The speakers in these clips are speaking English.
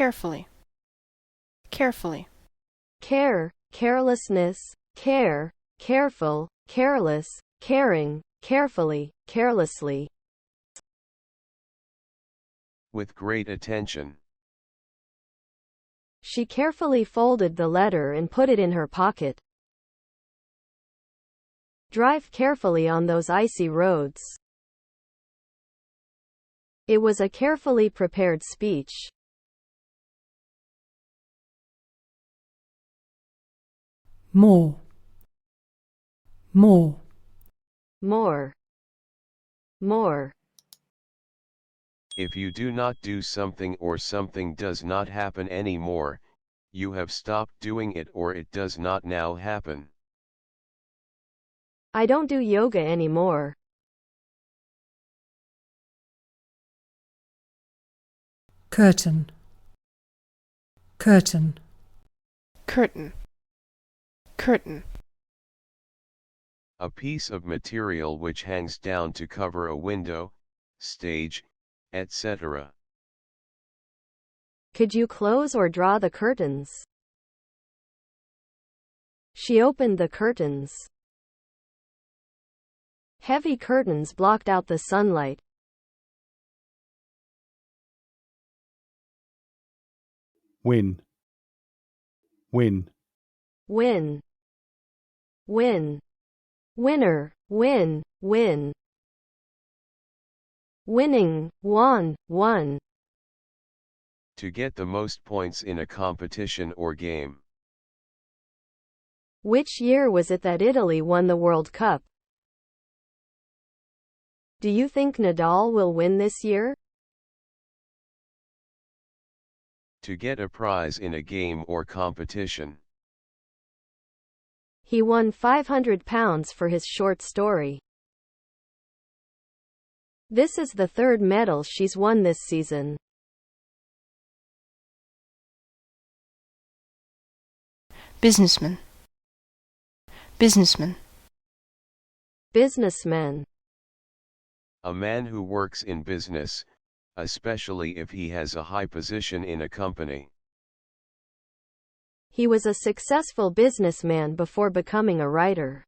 carefully, carefully. Care, carelessness, care, careful, careless, caring, carefully, carelessly. With great attention. She carefully folded the letter and put it in her pocket. Drive carefully on those icy roads. It was a carefully prepared speech. More, more. More, more. If you do not do something or something does not happen anymore, you have stopped doing it or it does not now happen. I don't do yoga anymore. Curtain, curtain. Curtain, curtain. A piece of material which hangs down to cover a window, stage, etc. Could you close or draw the curtains? She opened the curtains. Heavy curtains blocked out the sunlight. Win, win. Win, win. Winner, win, win. Winning, won, won. To get the most points in a competition or game. Which year was it that Italy won the World Cup? Do you think Nadal will win this year? To get a prize in a game or competition. He won £500 for his short story. This is the third medal she's won this season. Businessman, businessman. Businessman. A man who works in business, especially if he has a high position in a company. He was a successful businessman before becoming a writer.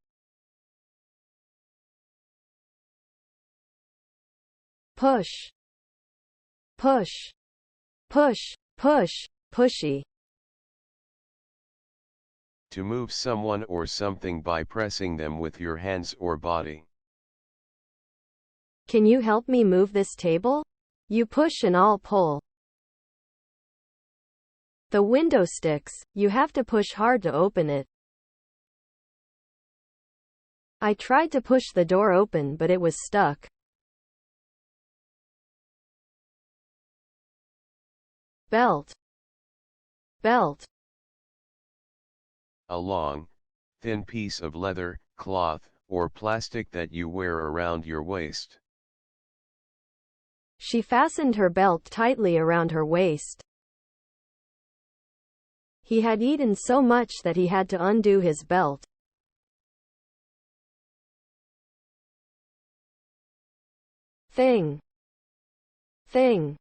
Push, push, push, push, pushy. To move someone or something by pressing them with your hands or body. Can you help me move this table? You push and I'll pull. The window sticks, you have to push hard to open it. I tried to push the door open but it was stuck. Belt, belt. A long, thin piece of leather, cloth, or plastic that you wear around your waist. She fastened her belt tightly around her waist. He had eaten so much that he had to undo his belt. Thing, thing.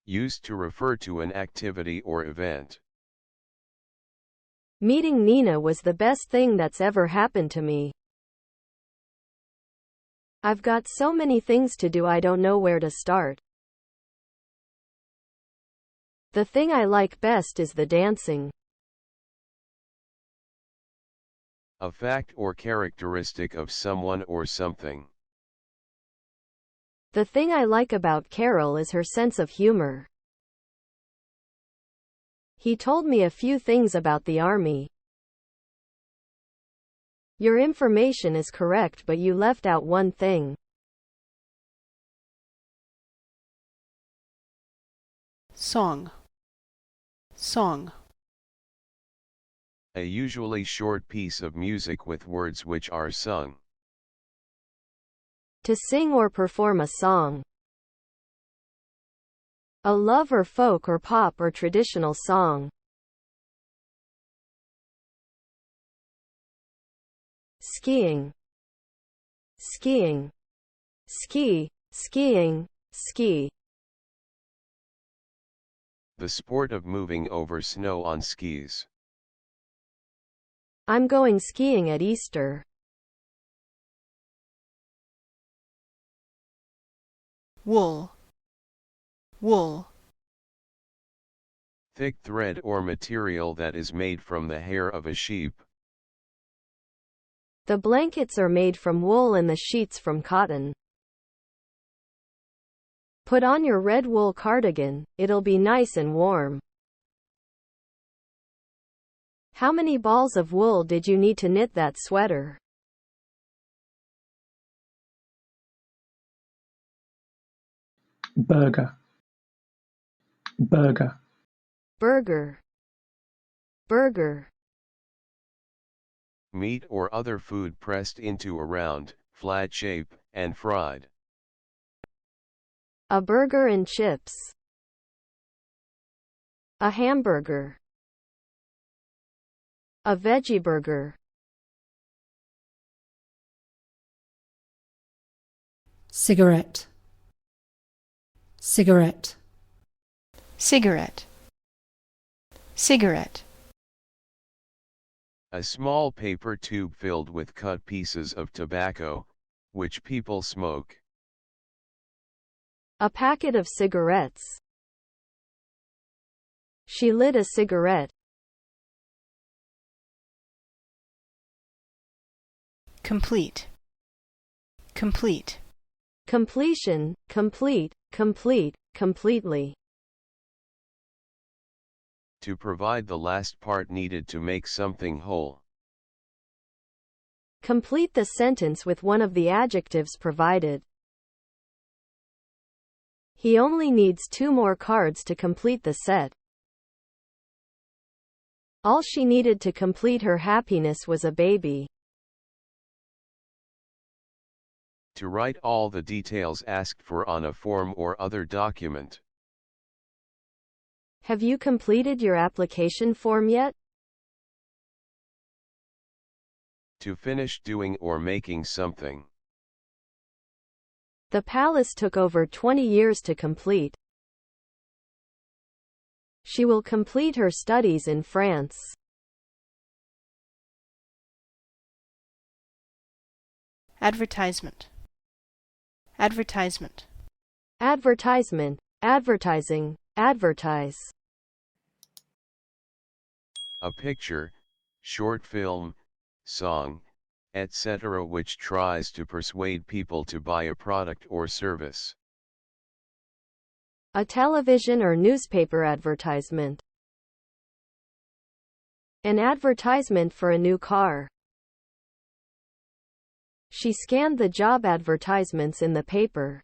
Used to refer to an activity or event. Meeting Nina was the best thing that's ever happened to me. I've got so many things to do I don't know where to start. The thing I like best is the dancing. A fact or characteristic of someone or something. The thing I like about Carol is her sense of humor. He told me a few things about the army. Your information is correct but you left out one thing. Song, song. A usually short piece of music with words which are sung. To sing or perform a song. A love or folk or pop or traditional song. Skiing, skiing, ski, skiing, ski. The sport of moving over snow on skis. I'm going skiing at Easter. Wool. Wool. Thick thread or material that is made from the hair of a sheep. The blankets are made from wool and the sheets from cotton. Put on your red wool cardigan, it'll be nice and warm. How many balls of wool did you need to knit that sweater? Burger. Burger. Burger. Burger. Meat or other food pressed into a round, flat shape, and fried. A burger and chips. A hamburger. A veggie burger. cigarette, cigarette, cigarette, cigarette, A small paper tube filled with cut pieces of tobacco, which people smoke. A packet of cigarettes. She lit a cigarette. complete, complete, Completion, complete, complete, completely. To provide the last part needed to make something whole. Complete the sentence with one of the adjectives provided. He only needs 2 more cards to complete the set. All she needed to complete her happiness was a baby. To write all the details asked for on a form or other document. Have you completed your application form yet? To finish doing or making something. The palace took over 20 years to complete. She will complete her studies in France. advertisement, advertisement, Advertisement, advertising, advertise. A picture, short film, song, etc. which tries to persuade people to buy a product or service. A television or newspaper advertisement. An advertisement for a new car. She scanned the job advertisements in the paper.